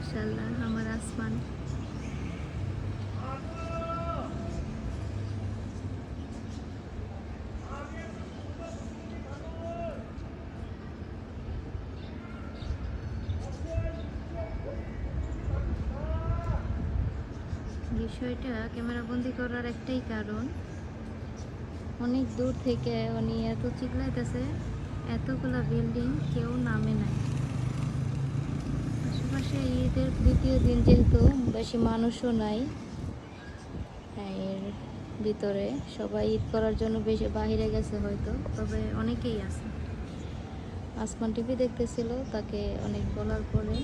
মাশাআল্লাহ আমার আসমান। বিষয়টা ক্যামেরা বন্দি করার একটাই কারণ, অনেক দূর থেকে উনি এত চিল্লাইতেছে, এতগুলা বিল্ডিং কেউ নামে নাই। আশেপাশে ঈদের দ্বিতীয় দিন যেহেতু বেশি মানুষও নাই এর ভিতরে, সবাই ঈদ করার জন্য বেশি বাহিরে গেছে হয়তো, তবে অনেকেই আছে। আসমান টিভি দেখতেছিল, তাকে অনেক বলার পরে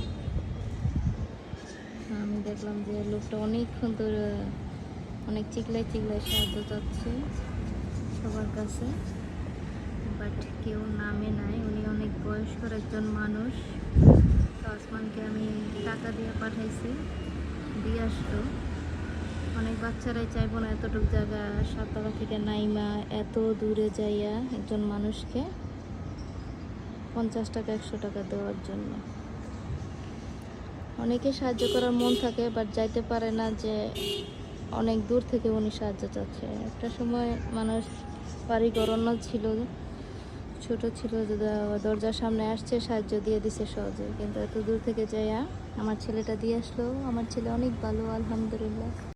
আমি দেখলাম যে লোকটা অনেকক্ষণ ধরে অনেক চিল্লাই সাহায্য চাচ্ছে সবার কাছে, বাট কেউ নামে নাই। উনি অনেক বয়স্কর একজন মানুষ, তো আসমানকে আমি টাকা দিয়ে পাঠাইছি, দিয়ে আসলো। অনেক বাচ্চারাই চাইবো না এতটুকু জায়গা সাততলা থেকে নাইমা এত দূরে যাইয়া একজন মানুষকে 50 টাকা 100 টাকা দেওয়ার জন্য। অনেকে সাহায্য করার মন থাকে, বাট যাইতে পারে না, যে অনেক দূর থেকে উনি সাহায্য চাচ্ছে। একটা সময় মানুষ বাড়িঘর অন্য ছিল, ছোট ছিল, দরজার সামনে আসছে, সাহায্য দিয়ে দিছে সহজে, কিন্তু এত দূর থেকে যাইয়া আমার ছেলেটা দিয়ে আসলো। আমার ছেলে অনেক ভালো, আলহামদুলিল্লাহ।